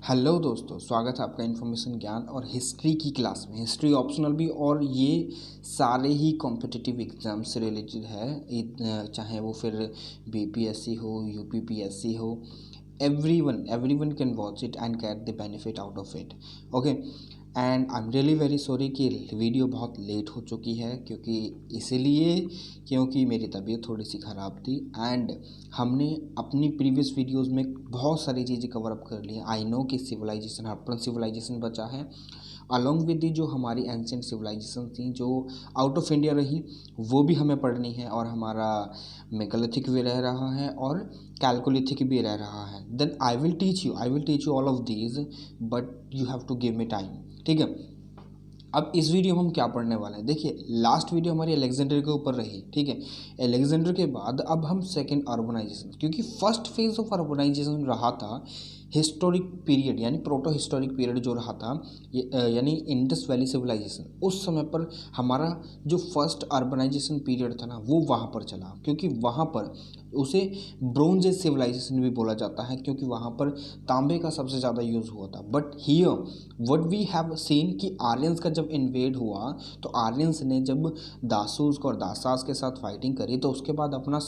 Hello दोस्तों, स्वागत है आपका इन्फॉर्मेशन ज्ञान और हिस्ट्री की क्लास में। हिस्ट्री ऑप्शनल भी और ये सारे ही कॉम्पिटिटिव एग्ज़ाम से रिलेटेड है। चाहे वो फिर बीपीएससी हो, यूपीपीएससी हो, everyone can watch it and get the benefit out of it. Okay, and I am really very sorry कि वीडियो बहुत लेट हो चुकी है, क्योंकि मेरी तबीयत थोड़ी सी ख़राब थी एंड हमने अपनी प्रीवियस वीडियोस में बहुत सारी चीज़ें कवर अप कर ली हैं। आई नो कि सिविलाइजेशन, हड़प्पन सिविलाइजेशन बचा है, अलॉन्ग विद दी जो हमारी एंशिएंट सिविलाइजेशन थी जो आउट ऑफ इंडिया रही, वो भी हमें पढ़नी है। और हमारा मेगालिथिक भी रह रहा है और कैलकोलिथिक भी रह रहा है। Then I will teach you all of these, but you have to give me time. ठीक है, अब इस वीडियो में हम क्या पढ़ने वाले हैं। देखिए, लास्ट वीडियो हमारी अलेक्जेंडर के ऊपर रही। ठीक है, अलेक्जेंडर के बाद अब हम सेकंड अर्बनाइजेशन, क्योंकि फर्स्ट फेज ऑफ अर्बनाइजेशन रहा था हिस्टोरिक पीरियड, यानी प्रोटो हिस्टोरिक पीरियड जो रहा था, यानी इंडस वैली सिविलाइजेशन। उस समय पर हमारा जो फर्स्ट अर्बनाइजेशन पीरियड था ना, वो वहाँ पर चला, क्योंकि वहाँ पर उसे ब्रोंज एज सिविलाइजेशन भी बोला जाता है, क्योंकि वहाँ पर तांबे का सबसे ज़्यादा यूज़ हुआ था। But here what we have seen कि आर्यंस का जब इन्वेड हुआ, तो आर्यंस ने जब दासूस और दासास के साथ फाइटिंग करी, तो उसके बाद अपना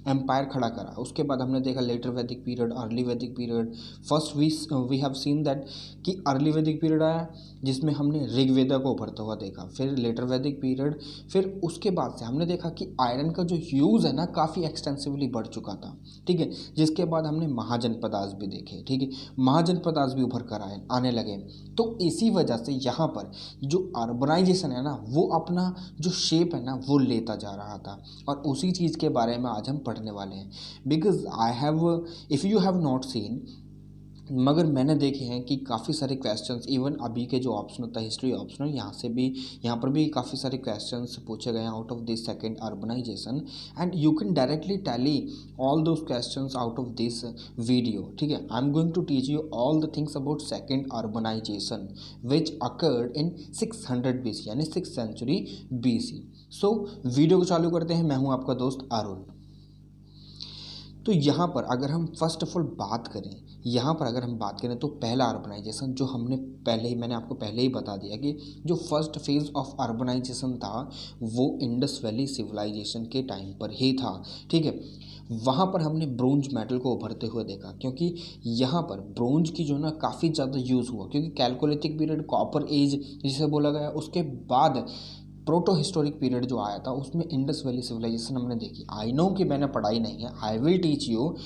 एम्पायर खड़ा करा। उसके बाद हमने देखा later Vedic period, early Vedic period. First we have seen that कि अर्ली वैदिक पीरियड आया, जिसमें हमने ऋग्वेदा को उभरता हुआ देखा। फिर लेटर वैदिक पीरियड, फिर उसके बाद से हमने देखा कि आयरन का जो यूज़ है ना, काफ़ी एक्सटेंसिवली बढ़ चुका था। ठीक है, जिसके बाद हमने महाजनपदास भी देखे। ठीक है, महाजनपदास भी उभर कर आने लगे। तो इसी वजह से यहाँ पर जो अर्बनाइजेशन है ना, वो अपना जो शेप है ना, वो लेता जा रहा था। और उसी चीज़ के बारे में आज हम पढ़ने वाले हैं। Because if you have not seen, मगर मैंने देखे हैं कि काफ़ी सारे क्वेश्चंस, इवन अभी के जो ऑप्शन होता है हिस्ट्री ऑप्शनल, यहाँ पर भी काफ़ी सारे क्वेश्चंस पूछे गए हैं out of this second urbanisation, and you can directly tally all those questions out of this video. ठीक है, I am going to teach you all the things about second urbanisation which occurred in 600 BC, यानी 6th century BC। So video को चालू करते हैं। मैं हूँ आपका दोस्त अरुण। तो यहाँ पर अगर हम फर्स्ट ऑफ ऑल बात करें, तो पहला अर्बनाइजेशन जो मैंने आपको पहले ही बता दिया कि जो फर्स्ट फेज ऑफ अर्बनाइजेशन था, वो इंडस वैली सिविलाइजेशन के टाइम पर ही था। ठीक है, वहाँ पर हमने ब्रोंज मेटल को उभरते हुए देखा, क्योंकि यहाँ पर ब्रोंज की जो ना काफ़ी ज़्यादा यूज़ हुआ, क्योंकि कैलकोलिथिक पीरियड, कॉपर एज जिसे बोला गया, उसके बाद प्रोटो हिस्टोरिक पीरियड जो आया था, उसमें इंडस वैली सिविलाइजेशन हमने देखी। आई नो कि मैंने पढ़ाई नहीं है, आई विल टीच यू,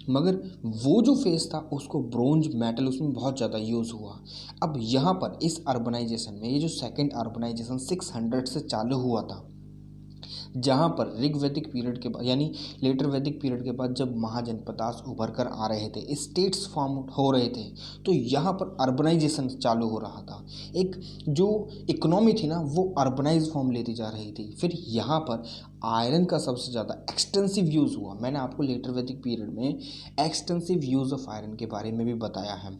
मगर वो जो फेस था उसको ब्रोंज मेटल उसमें बहुत ज़्यादा यूज़ हुआ। अब यहाँ पर इस अर्बनाइजेशन में, ये जो सेकंड अर्बनाइजेशन 600 से चालू हुआ था, जहाँ पर ऋग वैदिक पीरियड के बाद, यानी लेटर वैदिक पीरियड के बाद, जब महाजनपदास उभर कर आ रहे थे, स्टेट्स फॉर्म हो रहे थे, तो यहाँ पर अर्बनाइजेशन चालू हो रहा था। एक जो इकोनॉमी थी ना, वो अर्बनाइज फॉर्म लेती जा रही थी। फिर यहाँ पर आयरन का सबसे ज़्यादा एक्सटेंसिव यूज़ हुआ। मैंने आपको लेटर वैदिक पीरियड में एक्सटेंसिव यूज़ ऑफ आयरन के बारे में भी बताया है।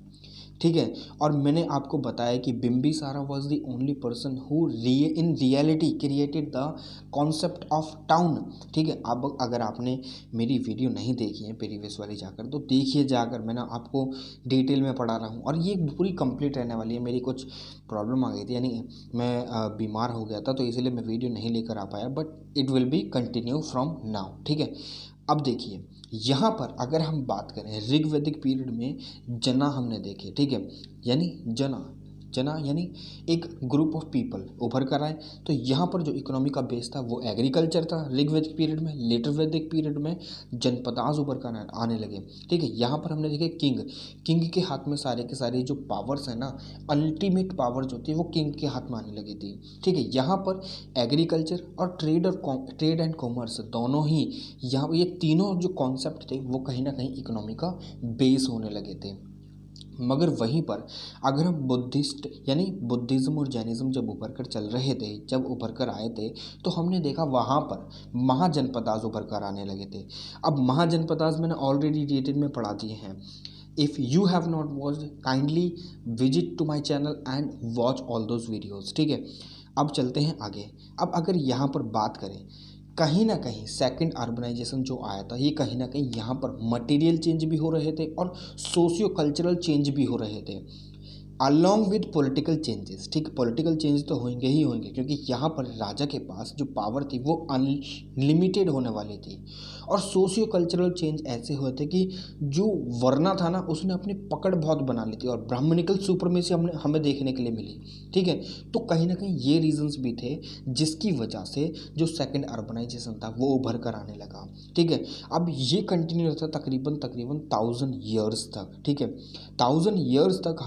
ठीक है, और मैंने आपको बताया कि Bimbisara was the only person who in reality created the concept of town. ठीक है, अब अगर आपने मेरी वीडियो नहीं देखी है प्रीवियस वाली जाकर, तो देखिए जाकर, मैंने आपको डिटेल में पढ़ा रहा हूँ, और ये पूरी कंप्लीट रहने वाली है। मेरी कुछ प्रॉब्लम आ गई थी, यानी मैं बीमार हो गया था, तो इसीलिए मैं वीडियो नहीं लेकर आ पाया, but it will be continue from now. ठीक है, अब देखिए, यहाँ पर अगर हम बात करें ऋग वैदिक पीरियड में, जना हमने देखे। ठीक है, यानी जना यानी एक ग्रुप ऑफ पीपल उभर कर आए। तो यहाँ पर जो इकोनॉमी का बेस था, वो एग्रीकल्चर था ऋग वैदिक पीरियड में। लेटर वैदिक पीरियड में जनपदास उभर कर आने लगे। ठीक है, यहाँ पर हमने देखे किंग के हाथ में सारे के सारे जो पावर्स है ना, अल्टीमेट पावर जो थी, वो किंग के हाथ में आने लगी थी। ठीक है, यहाँ पर एग्रीकल्चर और ट्रेड एंड कॉमर्स दोनों ही, यहाँ ये तीनों जो कॉन्सेप्ट थे, वो कहीं ना कहीं इकोनॉमी का बेस होने लगे थे। मगर वहीं पर अगर हम बुद्धिज़्म और जैनिज़्म जब उभर कर आए थे, तो हमने देखा वहाँ पर महाजनपदास उभर कर आने लगे थे। अब महाजनपदास मैंने ऑलरेडी डिटेल में पढ़ा दिए हैं। If you have not watched, kindly visit to my channel and watch all those videos. ठीक है, अब चलते हैं आगे। अब अगर यहाँ पर बात करें कहीं ना कहीं सेकंड अर्बनाइजेशन जो आया था ये कहीं ना कहीं यहाँ पर मटेरियल चेंज भी हो रहे थे और सोशियो कल्चरल चेंज भी हो रहे थे अलॉन्ग विद पॉलिटिकल चेंजेस। ठीक, पॉलिटिकल चेंज तो होंगे ही होंगे क्योंकि यहाँ पर राजा के पास जो पावर थी वो अनलिमिटेड होने वाली थी। और सोशियो कल्चरल चेंज ऐसे हुए थे कि जो वरना था ना उसने अपनी पकड़ बहुत बना ली थी और ब्राह्मणिकल सुपरमेसी हमें देखने के लिए मिली। ठीक है, तो कहीं ना कहीं ये रीजंस भी थे जिसकी वजह से जो सेकंड अर्बनाइजेशन था वो उभर कर आने लगा। ठीक है, अब ये कंटिन्यू रहता तकरीबन 1000 ईयर्स तक। ठीक है, 1000 ईयर्स तक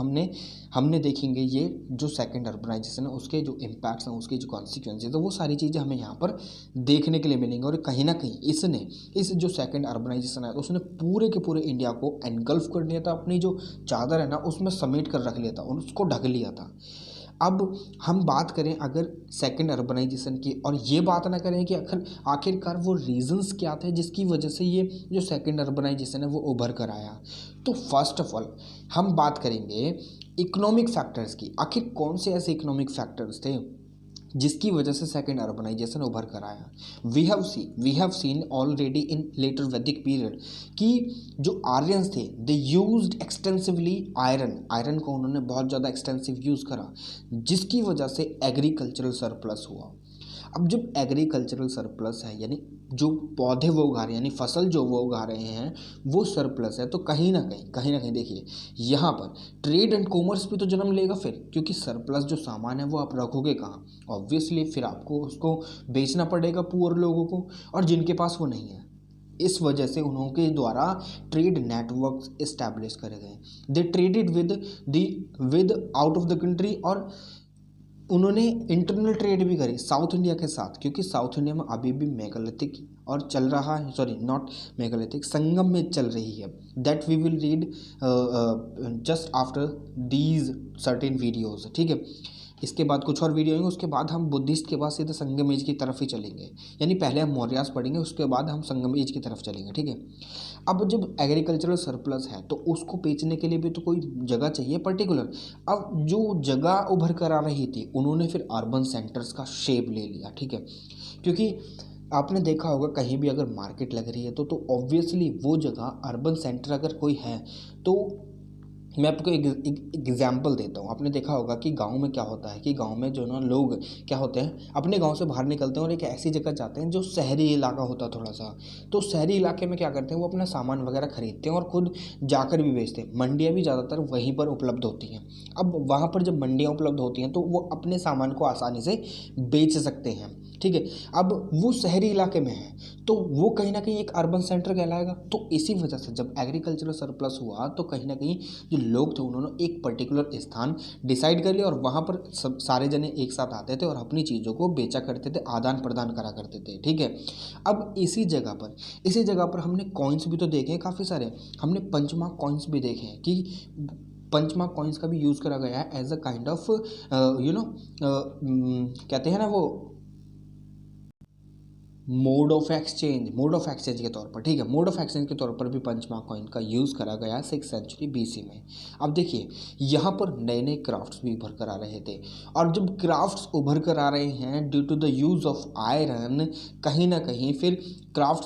हमने देखेंगे ये जो सेकंड अर्बनाइजेशन है उसके जो इम्पैक्ट्स हैं, उसके जो कॉन्सिक्वेंसेज है, वो सारी चीज़ें हमें यहाँ पर देखने के लिए मिलेंगी। और कहीं ना कहीं इस जो सेकंड अर्बनाइजेशन है उसने पूरे के पूरे इंडिया को एनगल्फ कर लिया था, अपनी जो चादर है ना उसमें समेट कर रख लिया था और उसको ढक लिया था। अब हम बात करें अगर सेकंड अर्बनाइजेशन की और ये बात ना करें कि आखिरकार वो रीजंस क्या थे जिसकी वजह से ये जो सेकंड अर्बनाइजेशन है वो उभर कर आया, तो फर्स्ट ऑफ ऑल हम बात करेंगे इकोनॉमिक फैक्टर्स की। आखिर कौन से ऐसे इकोनॉमिक फैक्टर्स थे जिसकी वजह से सेकंड अर्बनाइजेशन उभर कर आया। We have seen already in later Vedic period कि जो आर्यंस थे दे यूज्ड एक्सटेंसिवली आयरन को उन्होंने बहुत ज़्यादा एक्सटेंसिव यूज़ करा जिसकी वजह से एग्रीकल्चरल सरप्लस हुआ। अब जब एग्रीकल्चरल सरप्लस है यानी जो पौधे वो उगा रहे हैं यानी फसल जो वो उगा रहे हैं वो सरप्लस है, तो कहीं ना कहीं देखिए यहाँ पर ट्रेड एंड कॉमर्स भी तो जन्म लेगा फिर, क्योंकि सरप्लस जो सामान है वो आप रखोगे कहाँ, ऑब्वियसली फिर आपको उसको बेचना पड़ेगा पुअर लोगों को और जिनके पास वो नहीं है। इस वजह से उनके द्वारा ट्रेड नेटवर्क इस्टेब्लिश करे गए। They traded with out of the country और उन्होंने इंटरनल ट्रेड भी करी साउथ इंडिया के साथ, क्योंकि साउथ इंडिया में अभी भी मेगालिथिक और चल रहा है, सॉरी नॉट मेगालिथिक, संगम में चल रही है। That we will read just after these certain videos. ठीक है, इसके बाद कुछ और वीडियो आएंगे, उसके बाद हम बुद्धिस्ट के बाद सीधे संगम एज की तरफ ही चलेंगे, यानी पहले हम मौर्यास पढ़ेंगे उसके बाद हम संगम एज की तरफ चलेंगे। ठीक है, अब जब एग्रीकल्चरल सरप्लस है तो उसको बेचने के लिए भी तो कोई जगह चाहिए पर्टिकुलर। अब जो जगह उभर कर आ रही थी उन्होंने फिर अर्बन सेंटर्स का शेप ले लिया। ठीक है, क्योंकि आपने देखा होगा कहीं भी अगर मार्केट लग रही है तो ऑब्वियसली वो जगह अर्बन सेंटर अगर कोई है तो मैं आपको एक एग्जाम्पल देता हूँ। आपने देखा होगा कि गांव में क्या होता है कि गांव में जो ना लोग क्या होते हैं अपने गांव से बाहर निकलते हैं और एक ऐसी जगह जाते हैं जो शहरी इलाका होता है थोड़ा सा, तो शहरी इलाके में क्या करते हैं वो अपना सामान वगैरह खरीदते हैं और खुद जाकर भी बेचते हैं। मंडियाँ भी ज़्यादातर वहीं पर उपलब्ध होती हैं। अब वहाँ पर जब मंडियाँ उपलब्ध होती हैं तो वो अपने सामान को आसानी से बेच सकते हैं। ठीक है, अब वो शहरी इलाके में है तो वो कहीं ना कहीं एक अर्बन सेंटर कहलाएगा। तो इसी वजह से जब एग्रीकल्चरल सरप्लस हुआ तो कहीं ना कहीं जो लोग थे उन्होंने एक पर्टिकुलर स्थान डिसाइड कर लिया और वहाँ पर सब सारे जने एक साथ आते थे और अपनी चीज़ों को बेचा करते थे, आदान प्रदान करा करते थे। ठीक है, अब इसी जगह पर हमने कॉइन्स भी तो देखे हैं काफ़ी सारे। हमने पंचमार्क कॉइन्स भी देखे हैं कि पंचमार्क कॉइन्स का भी यूज़ करा गया है एज अ काइंड ऑफ कहते हैं ना वो मोड ऑफ एक्सचेंज के तौर पर। ठीक है, मोड ऑफ एक्सचेंज के तौर पर भी पंचमार्क कॉइन का यूज़ करा गया 6th सेंचुरी BC में। अब देखिए यहाँ पर नए नए क्राफ्ट्स भी उभर कर आ रहे थे और जब क्राफ्ट्स उभर कर आ रहे हैं due to the use of iron, कहीं ना कहीं फिर क्राफ्ट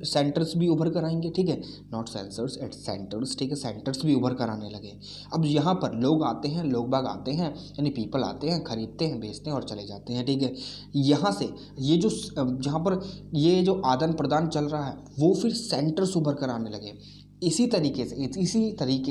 सेंटर्स भी उभर कर आएंगे। ठीक है, नॉट सेंसर्स एट सेंटर्स। ठीक है, सेंटर्स भी उभर कर आने लगे। अब यहाँ पर लोग बाग आते हैं यानी पीपल आते हैं, खरीदते हैं, बेचते हैं और चले जाते हैं। ठीक है, यहाँ से ये जो जहाँ पर ये जो आदान प्रदान चल रहा है वो फिर सेंटर्स उभर कर आने लगे। इसी तरीके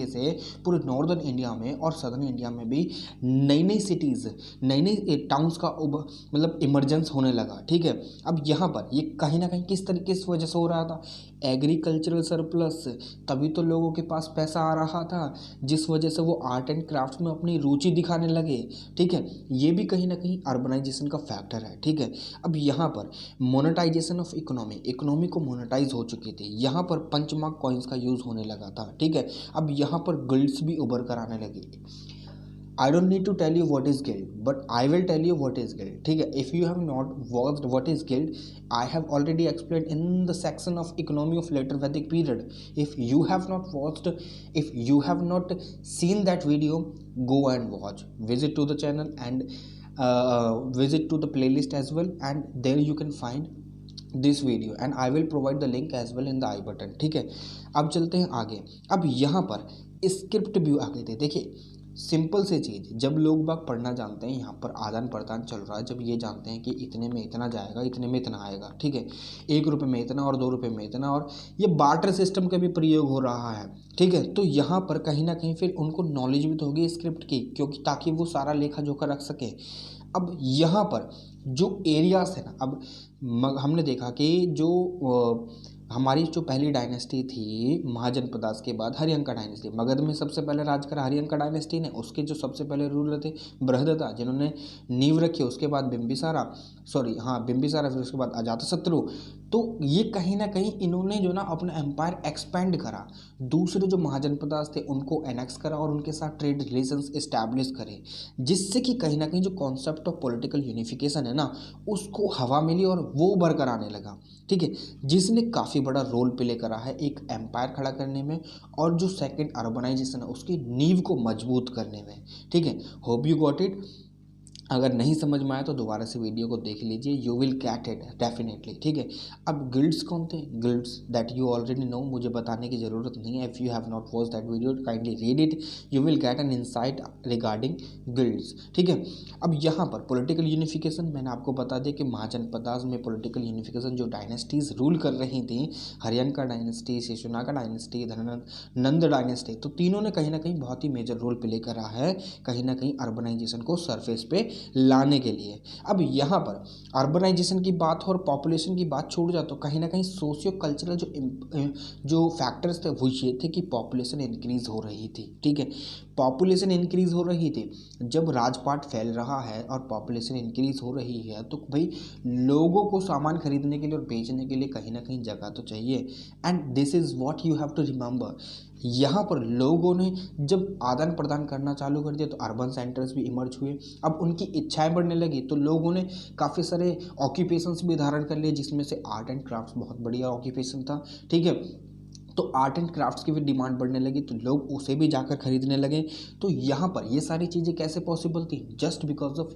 से पूरे नॉर्दर्न इंडिया में और सदर्न इंडिया में भी नई नई सिटीज़, नई नई टाउन्स का मतलब इमरजेंस होने लगा। ठीक है, अब यहाँ पर ये कहीं ना कहीं किस तरीके से वजह से हो रहा था, एग्रीकल्चरल सरप्लस, तभी तो लोगों के पास पैसा आ रहा था जिस वजह से वो आर्ट एंड क्राफ्ट में अपनी रुचि दिखाने लगे। ठीक है, ये भी कहीं ना कहीं अर्बनाइजेशन का फैक्टर है। ठीक है, अब यहाँ पर मोनेटाइजेशन ऑफ इकोनॉमी को मोनेटाइज हो चुकी थी, यहाँ पर पंचमार्क कॉइन्स का यूज़ होने लगा था। ठीक है, अब यहाँ पर गिल्ड्स भी उभर कर आने लगे। I don't need to tell you what is guild, but I will tell you what is guild. ठीक है, if you have not watched what is guild, I have already explained in the section of economy of later Vedic period. If you have not seen that video, go and watch. Visit to the channel and visit to the playlist as well, and there you can find this video and I will provide the link as well in the I button. ठीक है, अब चलते हैं आगे। अब यहाँ पर script view आ गए थे। देखिए सिंपल से चीज़, जब लोग बाग पढ़ना जानते हैं, यहाँ पर आदान प्रदान चल रहा है, जब ये जानते हैं कि इतने में इतना जाएगा, इतने में इतना आएगा, ठीक है, 1 रुपये में इतना और 2 रुपये में इतना, और ये बार्टर सिस्टम का भी प्रयोग हो रहा है। ठीक है, तो यहाँ पर कहीं ना कहीं फिर उनको नॉलेज भी तो होगी स्क्रिप्ट की, क्योंकि ताकि वो सारा लेखा जोखा रख सके। अब यहाँ पर जो एरियाज है ना, अब हमने देखा कि जो हमारी जो पहली डायनेस्टी थी महाजनपदास के बाद हरियंका डायनेस्टी, मगध में सबसे पहले राज करा हरियंका डायनेस्टी ने। उसके जो सबसे पहले रूलर थे बृहदत्ता, जिन्होंने नींव रखी, उसके बाद बिंबिसारा, फिर उसके बाद अजातशत्रु। तो ये कहीं ना कहीं इन्होंने जो ना अपना एम्पायर एक्सपेंड करा, दूसरे जो महाजनपदास थे उनको एनेक्स करा और उनके साथ ट्रेड रिलेशंस इस्टेब्लिश करे, जिससे कि कहीं ना कहीं जो कॉन्सेप्ट ऑफ पॉलिटिकल यूनिफिकेशन है ना, उसको हवा मिली और वो उभर आने लगा। ठीक है, जिसने काफ़ी बड़ा रोल प्ले करा है एक एम्पायर खड़ा करने में, और जो सेकंड अर्बनाइजेशन है उसकी नींव को मजबूत करने में। ठीक है, होप यू गॉट इट। अगर नहीं समझ में आया तो दोबारा से वीडियो को देख लीजिए, you will get it definitely. ठीक है, अब गिल्ड्स कौन थे? Guilds that you already know, मुझे बताने की ज़रूरत नहीं है। If you have not watch that video kindly read it, you will get an insight regarding guilds. ठीक है, अब यहाँ पर पॉलिटिकल यूनिफिकेशन मैंने आपको बता दिया कि महाजनपदास में पॉलिटिकल यूनिफिकेशन जो डायनेस्टीज रूल कर रही थी, हरियंका डायनेस्टी, शिशुनागा डायनेस्टी, नंद डायनेस्टी, तो तीनों ने कहीं ना कहीं बहुत ही मेजर रोल प्ले करा है कहीं ना कहीं अर्बनाइजेशन को सरफेस पे लाने के लिए। अब यहाँ पर अर्बनाइजेशन की बात हो और पॉपुलेशन की बात छूट जाए तो कहीं ना कहीं सोशियो कल्चरल जो फैक्टर्स थे वो ये थे कि पॉपुलेशन इंक्रीज हो रही थी। ठीक है, पॉपुलेशन इंक्रीज हो रही थी, जब राजपाट फैल रहा है और पॉपुलेशन इंक्रीज हो रही है तो भाई लोगों को सामान खरीदने के लिए और बेचने के लिए कहीं ना कहीं जगह तो चाहिए। And this is what you have to remember. यहाँ पर लोगों ने जब आदान प्रदान करना चालू कर दिया तो अर्बन सेंटर्स भी इमर्ज हुए। अब उनकी इच्छाएं बढ़ने लगी तो लोगों ने काफ़ी सारे ऑक्यूपेशंस भी धारण कर लिए, जिसमें से आर्ट एंड क्राफ्ट्स बहुत बढ़िया ऑक्यूपेशन था। ठीक है, तो आर्ट एंड क्राफ्ट्स की भी डिमांड बढ़ने लगी तो लोग उसे भी जाकर खरीदने लगे। तो यहाँ पर ये सारी चीज़ें कैसे पॉसिबल थी? Just because of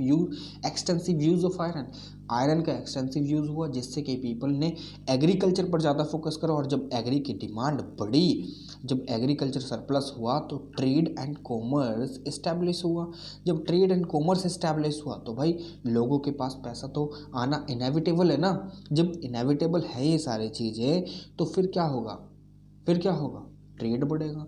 extensive use of iron का एक्सटेंसिव यूज़ हुआ, जिससे कि पीपल ने एग्रीकल्चर पर ज़्यादा फोकस करा, और जब एग्री की डिमांड बढ़ी, जब एग्रीकल्चर सरप्लस हुआ तो ट्रेड एंड कॉमर्स इस्टेब्लिश हुआ। जब ट्रेड एंड कॉमर्स इस्टेब्लिश हुआ तो भाई लोगों के पास पैसा तो आना इनेविटेबल है ना। जब इनेविटेबल है ये सारी चीज़ें तो फिर क्या होगा? ट्रेड बढ़ेगा,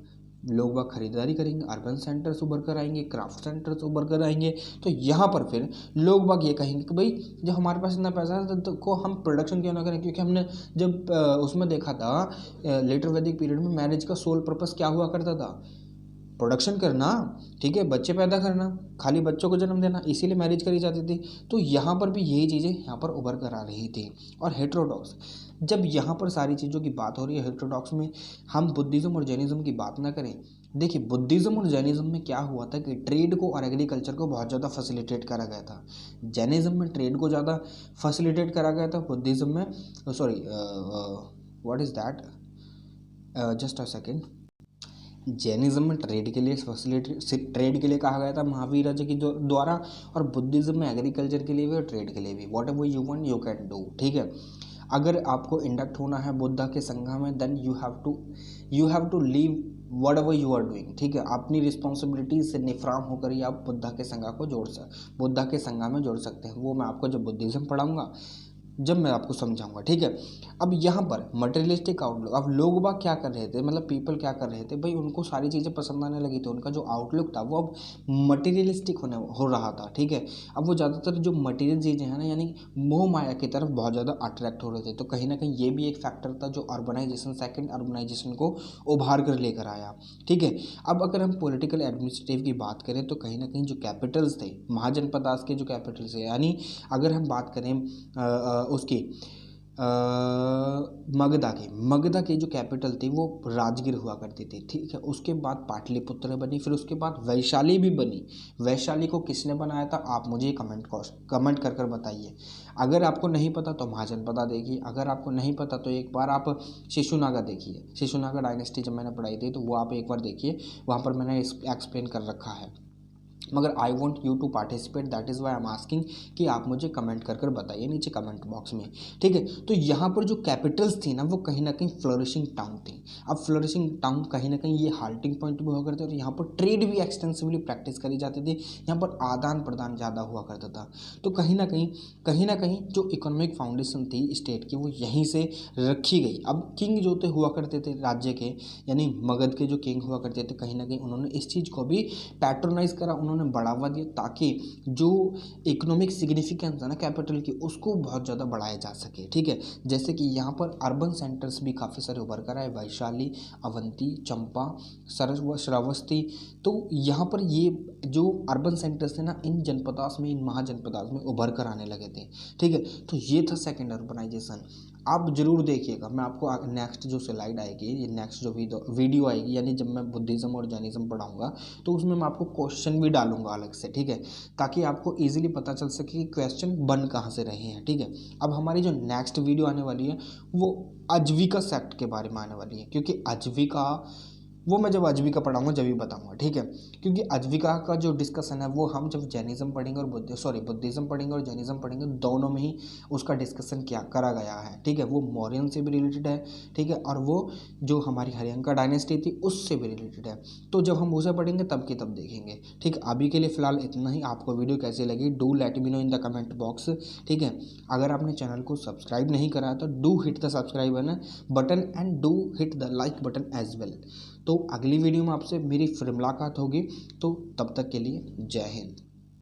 लोग वह खरीदारी करेंगे, अर्बन सेंटर्स उभर कर आएंगे, क्राफ्ट सेंटर्स उभर कर आएंगे। तो यहाँ पर फिर लोग बाग ये कहेंगे कि भाई जब हमारे पास इतना पैसा है तो को हम प्रोडक्शन क्यों ना करें? क्योंकि हमने जब उसमें देखा था लेटर वैदिक पीरियड में मैरिज का सोल पर्पस क्या हुआ करता था? प्रोडक्शन करना, ठीक है, बच्चे पैदा करना, खाली बच्चों को जन्म देना, इसीलिए मैरिज करी जाती थी। तो यहाँ पर भी यही चीज़ें यहाँ पर उभर कर आ रही थी। और हेटेरोडॉक्स, जब यहाँ पर सारी चीज़ों की बात हो रही है, हेटेरोडॉक्स में हम बुद्धिज़्म और जैनिज़्म की बात ना करें। देखिए बुद्धिज़्म और जैनिज़्म में क्या हुआ था कि ट्रेड को और एग्रीकल्चर को बहुत ज़्यादा फैसिलिटेट करा गया था। जैनिज़्म में ट्रेड को ज़्यादा फैसिलिटेट करा गया था, बुद्धिज़्म में what is that, just a second, Jainism में ट्रेड के लिए ट्रेड के लिए कहा गया था महावीर जी के द्वारा, और बुद्धिज्म में एग्रीकल्चर के लिए भी और ट्रेड के लिए भी। What ever you want you can do. ठीक है, अगर आपको इंडक्ट होना है बुद्धा के संघा में, then you have to leave whatever you are doing. ठीक है, अपनी रिस्पॉन्सिबिलिटी से निफ्राम होकर ही आप बुद्धा के संघा में जोड़ सकते हैं। वो मैं आपको जब बुद्धिज्म पढ़ाऊँगा जब मैं आपको समझाऊंगा। ठीक है, अब यहाँ पर मटेरियलिस्टिक आउटलुक, अब लोग बाग क्या कर रहे थे, मतलब पीपल क्या कर रहे थे भाई, उनको सारी चीज़ें पसंद आने लगी, तो उनका जो आउटलुक था वो अब मटेरियलिस्टिक हो रहा था। ठीक है, अब वो ज़्यादातर जो मटेरियल चीज़ें हैं ना, यानी मोह माया की तरफ बहुत ज़्यादा अट्रैक्ट हो रहे थे। तो कहीं ना कहीं ये भी एक फैक्टर था जो अर्बनाइजेशन, सेकेंड अर्बनाइजेशन को उभार कर लेकर आया। ठीक है, अब अगर हम पॉलिटिकल एडमिनिस्ट्रेटिव की बात करें तो कहीं ना कहीं जो कैपिटल्स थे महाजनपदास के, जो कैपिटल्स है, यानी अगर हम बात करें उसकी मगधा की जो कैपिटल थी वो राजगीर हुआ करती थी। ठीक है, उसके बाद पाटलिपुत्र बनी, फिर उसके बाद वैशाली भी बनी। वैशाली को किसने बनाया था आप मुझे कमेंट कर बताइए। अगर आपको नहीं पता तो महाजनपदा देखिए, अगर आपको नहीं पता तो एक बार आप शिशुनागा देखिए। शिशुनागा डायनेस्टी जब मैंने पढ़ाई थी तो वो आप एक बार देखिए, वहाँ पर मैंने एक्सप्लेन कर रखा है। मगर I want you to participate, that is why I am asking कि आप मुझे कमेंट कर बताइए नीचे कमेंट बॉक्स में, ठीक है। तो यहाँ पर जो कैपिटल्स थी ना वो कहीं ना कहीं फ्लोरिशिंग टाउन थी। अब फ्लोरिशिंग टाउन कहीं ना कहीं ये हाल्टिंग पॉइंट भी हुआ करते थे, यहाँ पर ट्रेड भी एक्सटेंसिवली प्रैक्टिस करी जाती थी, यहाँ पर आदान प्रदान ज़्यादा हुआ करता था। तो कहीं ना कहीं जो इकोनॉमिक फाउंडेशन थी स्टेट की वो यहीं से रखी गई। अब किंग जो थे हुआ करते थे राज्य के, यानी मगध के जो किंग हुआ करते थे, कहीं ना कहीं उन्होंने इस चीज़ को भी पैट्रोनाइज करा, उन्होंने बढ़ावा दिया ताकि जो इकोनॉमिक सिग्निफिकेंस है ना कैपिटल की उसको बहुत ज़्यादा बढ़ाया जा सके, ठीक है। जैसे कि यहाँ पर अर्बन सेंटर्स भी काफ़ी सारे उभर कर आए, वैशाली, अवंती, चंपा, श्रावस्ती। तो यहाँ पर ये जो अर्बन सेंटर्स थे ना इन जनपदास में, इन महाजनपदास में उभर कर आने लगे थे, ठीक है। तो ये था सेकेंड अर्बनाइजेशन। आप जरूर देखिएगा, मैं आपको नेक्स्ट जो स्लाइड आएगी, ये नेक्स्ट जो वीडियो आएगी, यानी जब मैं बुद्धिज़्म और जैनिज़्म पढ़ाऊंगा तो उसमें मैं आपको क्वेश्चन भी डालूंगा अलग से, ठीक है, ताकि आपको इजीली पता चल सके कि क्वेश्चन बन कहाँ से रहे हैं, ठीक है। अब हमारी जो नेक्स्ट वीडियो आने वाली है वो आजीविका सेक्ट के बारे में आने वाली है, क्योंकि आजीविका वो मैं जब आजीविका पढ़ाऊंगा जब ही बताऊंगा, ठीक है। क्योंकि आजीविका का जो डिस्कशन है वो हम जब जैनिज्म पढ़ेंगे और बुद्धिज्म पढ़ेंगे और जैनिज्म पढ़ेंगे, दोनों में ही उसका डिस्कशन क्या करा गया है, ठीक है। वो मौर्यन से भी रिलेटेड है, ठीक है, और वो जो हमारी हरियंका डायनेस्टी थी उससे भी रिलेटेड है। तो जब हम उसे पढ़ेंगे तब की तब देखेंगे, ठीक। अभी के लिए फिलहाल इतना ही। आपको वीडियो कैसी लगी do let me know in the comment box, ठीक है। अगर आपने चैनल को सब्सक्राइब नहीं करा तो do hit the subscribe button and do hit the like button as well. तो अगली वीडियो में आपसे मेरी फिर मुलाकात होगी, तो तब तक के लिए जय हिंद।